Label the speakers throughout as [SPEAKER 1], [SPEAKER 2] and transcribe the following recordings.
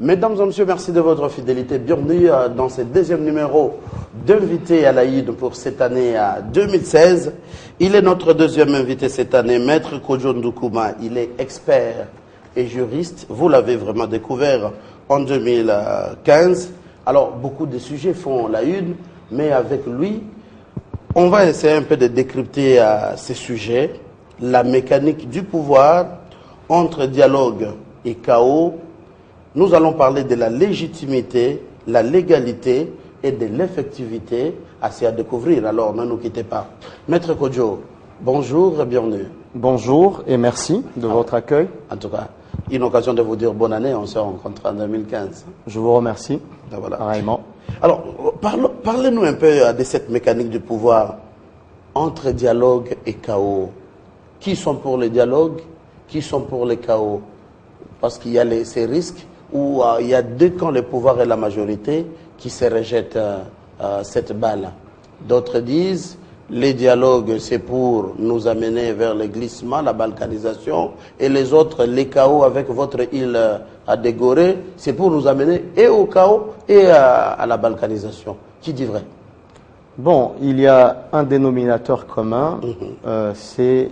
[SPEAKER 1] Mesdames et messieurs, merci de votre fidélité. Bienvenue dans ce deuxième numéro d'invité à l'Aïd pour cette année 2016. Il est notre deuxième invité cette année, Maître Kojo Ndoukouma. Il est expert et juriste. Vous l'avez vraiment découvert en 2015. Alors, beaucoup de sujets font la une, mais avec lui, on va essayer un peu de décrypter ces sujets, la mécanique du pouvoir entre dialogue et chaos. Nous allons parler de la légitimité, la légalité et de l'effectivité. Assez à découvrir, alors ne nous quittez pas. Maître Kojo, bonjour et bienvenue.
[SPEAKER 2] Bonjour et merci de votre accueil.
[SPEAKER 1] En tout cas, une occasion de vous dire bonne année, on s'est rencontrés en 2015.
[SPEAKER 2] Je vous remercie,
[SPEAKER 1] Voilà.
[SPEAKER 2] pareillement.
[SPEAKER 1] Alors, parlez-nous un peu de cette mécanique du pouvoir entre dialogue et chaos. Qui sont pour le dialogue? Qui sont pour le chaos? Parce qu'il y a ces risques où il y a deux camps, le pouvoir et la majorité, qui se rejettent cette balle. D'autres disent, les dialogues, c'est pour nous amener vers le glissement, la balkanisation, et les autres, les chaos avec votre île à dégorer, c'est pour nous amener et au chaos et à la balkanisation. Qui dit vrai?
[SPEAKER 2] Bon, il y a un dénominateur commun, c'est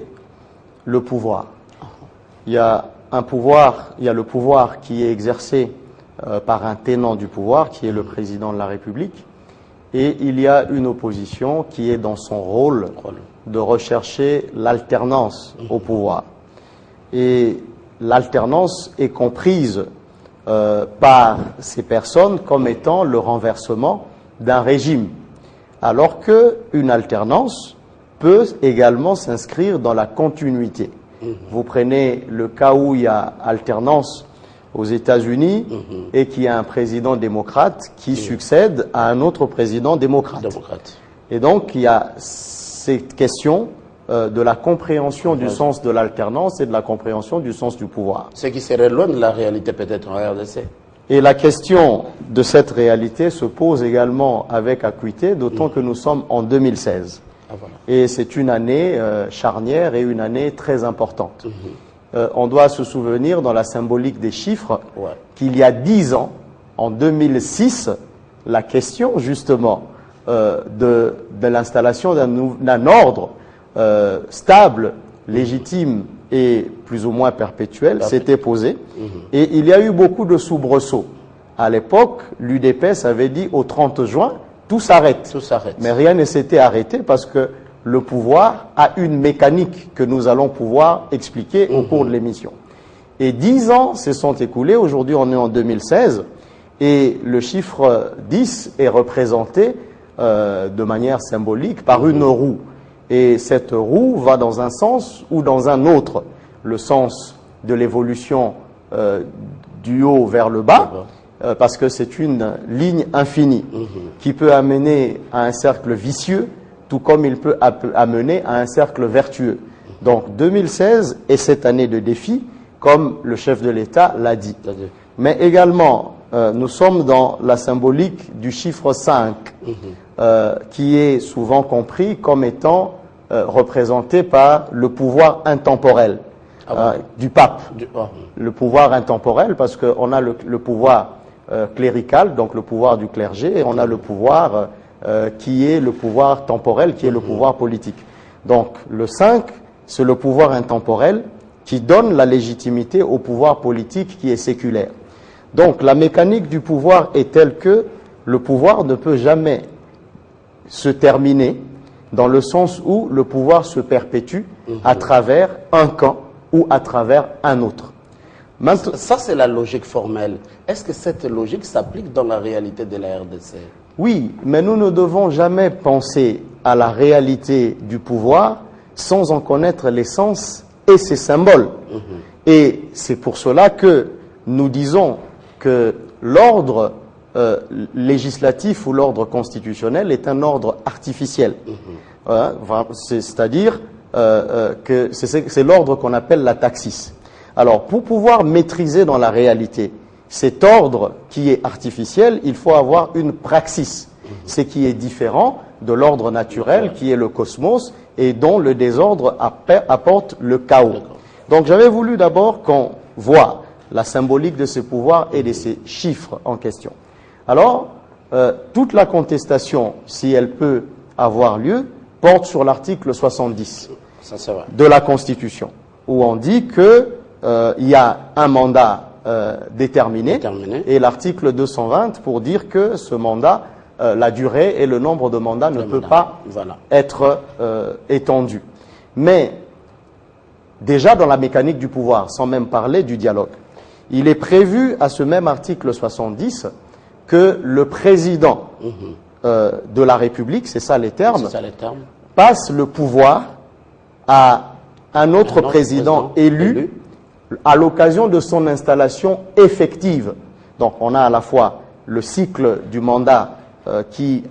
[SPEAKER 2] le pouvoir. Il y a un pouvoir, il y a le pouvoir qui est exercé par un tenant du pouvoir, qui est le président de la République, et il y a une opposition qui est dans son rôle de rechercher l'alternance au pouvoir. Et l'alternance est comprise par ces personnes comme étant le renversement d'un régime, alors qu'une alternance peut également s'inscrire dans la continuité. Vous prenez le cas où il y a alternance aux États-Unis et qu'il y a un président démocrate qui succède à un autre président démocrate. Et donc il y a cette question de la compréhension du sens de l'alternance et de la compréhension du sens du pouvoir.
[SPEAKER 1] Ce qui serait loin de la réalité peut-être en RDC.
[SPEAKER 2] Et la question de cette réalité se pose également avec acuité, d'autant que nous sommes en 2016.
[SPEAKER 1] Voilà.
[SPEAKER 2] Et c'est une année charnière et une année très importante. On doit se souvenir dans la symbolique des chiffres qu'il y a 10 ans, en 2006, la question justement de l'installation d'un ordre stable, légitime et plus ou moins perpétuel s'était posée. Et il y a eu beaucoup de soubresauts. À l'époque, l'UDPS avait dit au 30 juin, tout s'arrête. Mais rien ne s'était arrêté parce que le pouvoir a une mécanique que nous allons pouvoir expliquer au cours de l'émission. Et 10 ans se sont écoulés. Aujourd'hui, on est en 2016. Et le chiffre 10 est représenté de manière symbolique par une roue. Et cette roue va dans un sens ou dans un autre. Le sens de l'évolution du haut vers le bas. Parce que c'est une ligne infinie qui peut amener à un cercle vicieux, tout comme il peut amener à un cercle vertueux. Donc 2016 est cette année de défi, comme le chef de l'État l'a dit. Mais également, nous sommes dans la symbolique du chiffre 5, qui est souvent compris comme étant représenté par le pouvoir intemporel du pape. Le pouvoir intemporel, parce qu'on a le pouvoir clérical, donc le pouvoir du clergé, et on a le pouvoir qui est le pouvoir temporel, qui est le pouvoir politique. Donc le 5, c'est le pouvoir intemporel qui donne la légitimité au pouvoir politique qui est séculaire. Donc la mécanique du pouvoir est telle que le pouvoir ne peut jamais se terminer, dans le sens où le pouvoir se perpétue à travers un camp ou à travers un autre.
[SPEAKER 1] Maintenant, ça, c'est la logique formelle. Est-ce que cette logique s'applique dans la réalité de la RDC?
[SPEAKER 2] Oui, mais nous ne devons jamais penser à la réalité du pouvoir sans en connaître l'essence et ses symboles. Et c'est pour cela que nous disons que l'ordre législatif ou l'ordre constitutionnel est un ordre artificiel. C'est-à-dire que c'est l'ordre qu'on appelle la taxis. Alors, pour pouvoir maîtriser dans la réalité cet ordre qui est artificiel, il faut avoir une praxis, ce qui est différent de l'ordre naturel qui est le cosmos et dont le désordre apporte le chaos. Donc, j'avais voulu d'abord qu'on voit la symbolique de ces pouvoirs et de ces chiffres en question. Alors, toute la contestation, si elle peut avoir lieu, porte sur l'article 70 de la Constitution, où on dit que il y a un mandat déterminé, et l'article 220 pour dire que ce mandat, la durée et le nombre de mandats ne peut pas être étendu. Mais déjà dans la mécanique du pouvoir, sans même parler du dialogue, il est prévu à ce même article 70 que le président de la République, c'est ça les termes, passe le pouvoir à un autre président élu à l'occasion de son installation effective. Donc on a à la fois le cycle du mandat qui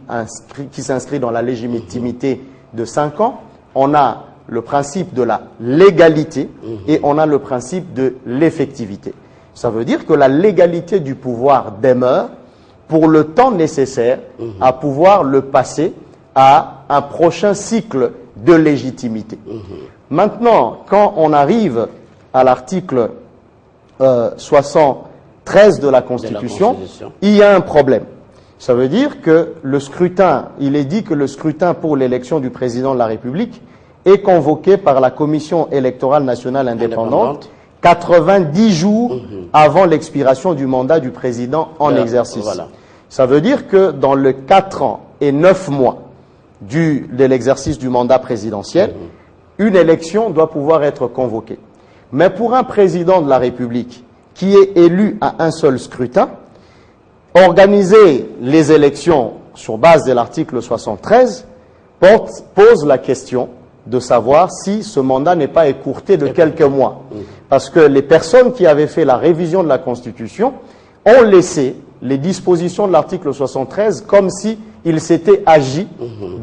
[SPEAKER 2] s'inscrit dans la légitimité de 5 ans, on a le principe de la légalité et on a le principe de l'effectivité. Ça veut dire que la légalité du pouvoir demeure pour le temps nécessaire à pouvoir le passer à un prochain cycle de légitimité. Maintenant, quand on arrive à l'article 73 de la Constitution, il y a un problème. Ça veut dire que le scrutin, il est dit que le scrutin pour l'élection du président de la République est convoqué par la Commission électorale nationale indépendante 90 jours avant l'expiration du mandat du président en exercice. Ça veut dire que dans le 4 ans et 9 mois de l'exercice du mandat présidentiel, une élection doit pouvoir être convoquée. Mais pour un président de la République qui est élu à un seul scrutin, organiser les élections sur base de l'article 73 pose la question de savoir si ce mandat n'est pas écourté de quelques mois. Parce que les personnes qui avaient fait la révision de la Constitution ont laissé les dispositions de l'article 73 comme si il s'était agi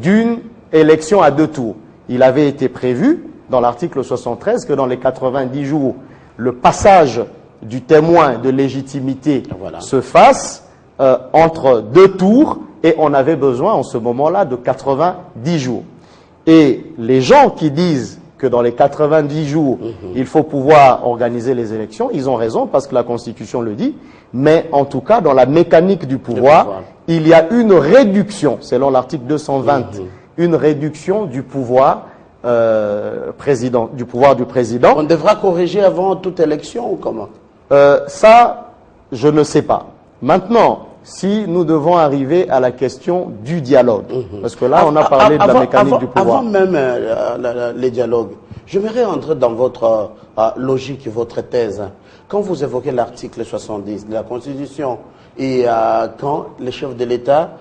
[SPEAKER 2] d'une élection à 2 tours. Il avait été prévu dans l'article 73 que dans les 90 jours, le passage du témoin de légitimité se fasse entre 2 tours, et on avait besoin en ce moment-là de 90 jours. Et les gens qui disent que dans les 90 jours, il faut pouvoir organiser les élections, ils ont raison parce que la Constitution le dit, mais en tout cas, dans la mécanique du pouvoir, il y a une réduction, selon l'article 220, une réduction du pouvoir du président.
[SPEAKER 1] On devra corriger avant toute élection ou comment?
[SPEAKER 2] Ça, je ne sais pas. Maintenant, si nous devons arriver à la question du dialogue, parce que là, on a parlé de la mécanique du pouvoir.
[SPEAKER 1] Avant même les dialogues, j'aimerais entrer dans votre logique, votre thèse. Quand vous évoquez l'article 70 de la Constitution et quand le chef de l'État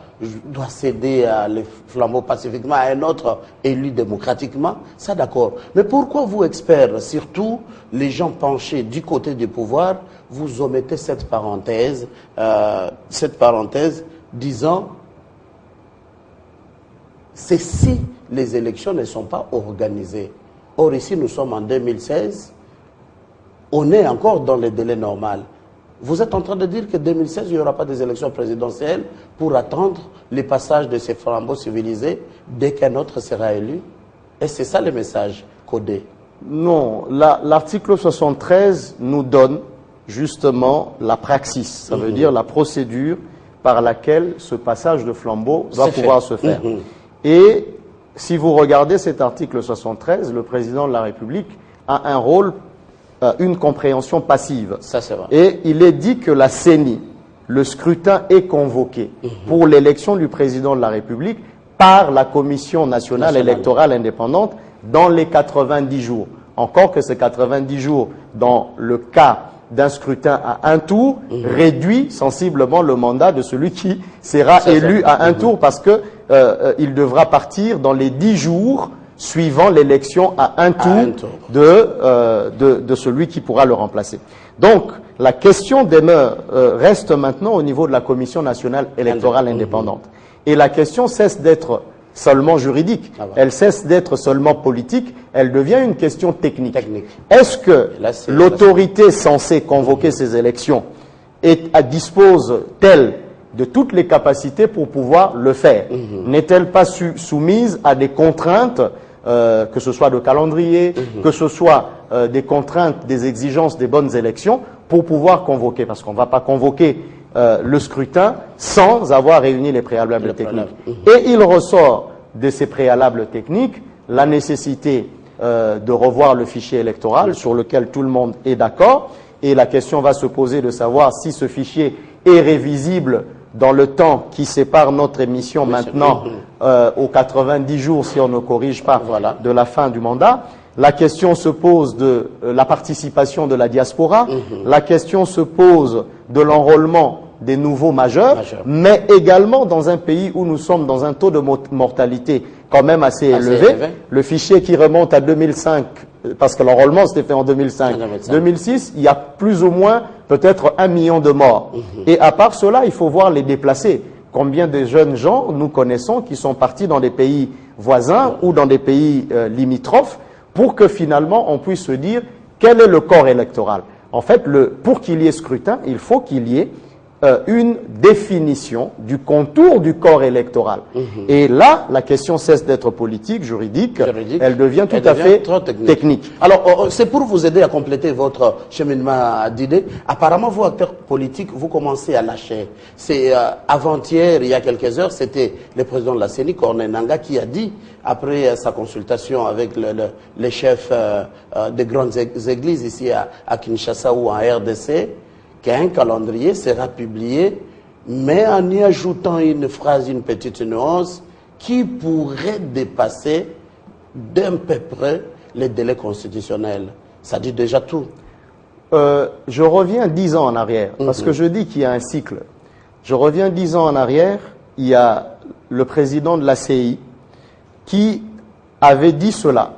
[SPEAKER 1] doit céder les flambeaux pacifiquement à un autre élu démocratiquement, ça d'accord. Mais pourquoi vous, experts, surtout les gens penchés du côté du pouvoir, vous omettez cette parenthèse disant c'est si les élections ne sont pas organisées. Or ici nous sommes en 2016, on est encore dans les délais normaux. Vous êtes en train de dire que 2016, il n'y aura pas des élections présidentielles pour attendre les passages de ces flambeaux civilisés dès qu'un autre sera élu? Et c'est ça le message codé?
[SPEAKER 2] Non, l'article 73 nous donne justement la praxis, ça veut dire la procédure par laquelle ce passage de flambeau doit pouvoir se faire. Et si vous regardez cet article 73, le président de la République a un rôle, une compréhension passive.
[SPEAKER 1] Ça, c'est vrai.
[SPEAKER 2] Et il est dit que la CENI, le scrutin est convoqué pour l'élection du président de la République par la Commission nationale électorale indépendante dans les 90 jours. Encore que ces 90 jours, dans le cas d'un scrutin à un tour, réduit sensiblement le mandat de celui qui sera élu à un tour, parce que il devra partir dans les 10 jours suivant l'élection à un tour de celui qui pourra le remplacer. Donc, la question demeure, reste maintenant au niveau de la Commission nationale électorale indépendante. Et la question cesse d'être seulement juridique, elle cesse d'être seulement politique, elle devient une question technique. Est-ce que l'autorité censée convoquer ces élections dispose-t-elle de toutes les capacités pour pouvoir le faire? N'est-elle pas soumise à des contraintes, que ce soit de calendrier, que ce soit des contraintes, des exigences des bonnes élections, pour pouvoir convoquer, parce qu'on ne va pas convoquer le scrutin sans avoir réuni les préalables techniques. Et il ressort de ces préalables techniques la nécessité de revoir le fichier électoral sur lequel tout le monde est d'accord, et la question va se poser de savoir si ce fichier est révisible dans le temps qui sépare notre émission maintenant aux 90 jours si on ne corrige pas de la fin du mandat. La question se pose de la participation de la diaspora, la question se pose de l'enrôlement des nouveaux majeurs, mais également dans un pays où nous sommes dans un taux de mortalité quand même assez élevé. Le fichier qui remonte à 2005, parce que l'enrôlement c'était fait en 2005, 2006, il y a plus ou moins peut-être 1 million de morts. Et à part cela, il faut voir les déplacés. Combien de jeunes gens nous connaissons qui sont partis dans des pays voisins ou dans des pays limitrophes pour que finalement on puisse se dire quel est le corps électoral. En fait, pour qu'il y ait scrutin, il faut qu'il y ait une définition du contour du corps électoral. Et là, la question cesse d'être politique, juridique, elle devient tout à fait technique.
[SPEAKER 1] Alors, c'est pour vous aider à compléter votre cheminement d'idées. Apparemment, vous, acteurs politiques, vous commencez à lâcher. C'est avant-hier, il y a quelques heures, c'était le président de la CENI, Corneille Nangaa, qui a dit, après sa consultation avec les chefs des grandes églises ici à Kinshasa ou en RDC, qu'un calendrier sera publié, mais en y ajoutant une phrase, une petite nuance, qui pourrait dépasser d'un peu près les délais constitutionnels. Ça dit déjà tout.
[SPEAKER 2] Je reviens 10 ans en arrière, parce que je dis qu'il y a un cycle. Je reviens 10 ans en arrière, il y a le président de la CI qui avait dit cela,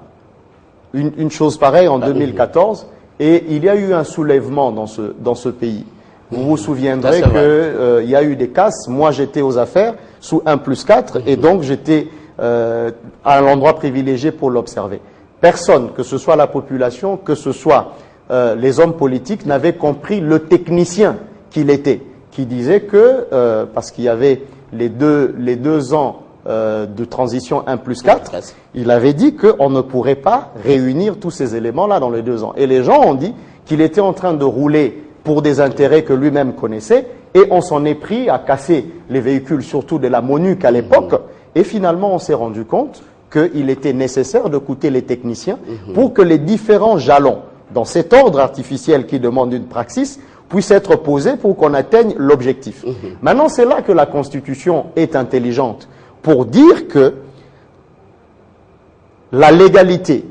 [SPEAKER 2] une chose pareille en 2014, et il y a eu un soulèvement dans ce pays. Vous vous souviendrez qu'il y a eu des casses. Moi, j'étais aux affaires sous 1+4 et donc j'étais à l'endroit privilégié pour l'observer. Personne, que ce soit la population, que ce soit les hommes politiques, n'avait compris le technicien qu'il était, qui disait que, parce qu'il y avait les deux ans de transition 1+4, il avait dit qu'on ne pourrait pas réunir tous ces éléments-là dans les 2 ans. Et les gens ont dit qu'il était en train de rouler pour des intérêts que lui-même connaissait, et on s'en est pris à casser les véhicules, surtout de la MONUC à l'époque, et finalement on s'est rendu compte qu'il était nécessaire d'écouter les techniciens pour que les différents jalons, dans cet ordre artificiel qui demande une praxis, puissent être posés pour qu'on atteigne l'objectif. Maintenant, c'est là que la Constitution est intelligente, pour dire que la légalité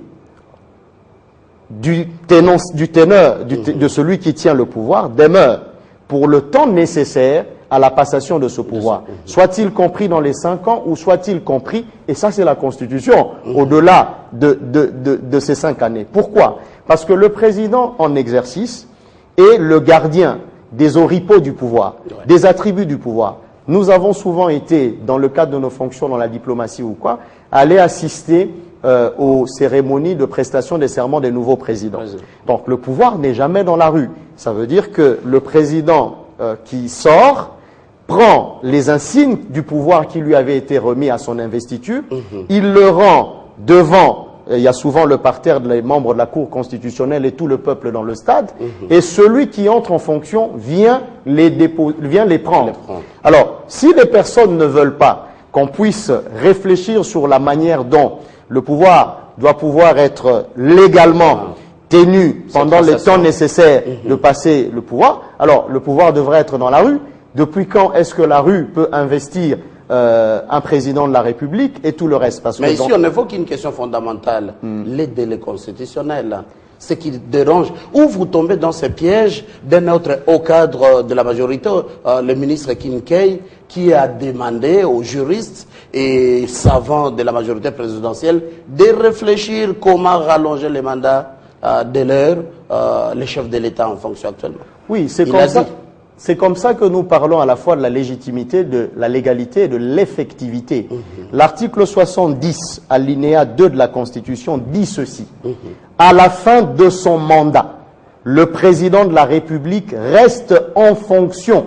[SPEAKER 2] de celui qui tient le pouvoir demeure pour le temps nécessaire à la passation de ce pouvoir. Soit-il compris dans les 5 ans ou soit-il compris, et ça c'est la Constitution, au-delà de ces 5 années. Pourquoi? Parce que le président en exercice est le gardien des oripeaux du pouvoir, des attributs du pouvoir. Nous avons souvent été, dans le cadre de nos fonctions dans la diplomatie ou quoi, aller assister aux cérémonies de prestation des serments des nouveaux présidents. Donc le pouvoir n'est jamais dans la rue. Ça veut dire que le président qui sort prend les insignes du pouvoir qui lui avait été remis à son investiture, il le rend devant, il y a souvent le parterre des membres de la Cour constitutionnelle et tout le peuple dans le stade, et celui qui entre en fonction vient les prendre. Alors, si les personnes ne veulent pas qu'on puisse réfléchir sur la manière dont le pouvoir doit pouvoir être légalement tenu pendant le temps nécessaire de passer le pouvoir, alors le pouvoir devrait être dans la rue. Depuis quand est-ce que la rue peut investir un président de la République et tout le reste? Parce
[SPEAKER 1] Mais ici, on évoque une question fondamentale, les délais constitutionnels. Ce qui dérange, ou vous tombez dans ce piège d'un autre haut cadre de la majorité, le ministre Kinkei, qui a demandé aux juristes et savants de la majorité présidentielle de réfléchir comment rallonger les mandats de les chefs de l'État en fonction actuellement.
[SPEAKER 2] Oui, c'est comme ça. C'est comme ça que nous parlons à la fois de la légitimité, de la légalité et de l'effectivité. L'article 70, alinéa 2 de la Constitution dit ceci. À la fin de son mandat, le président de la République reste en fonction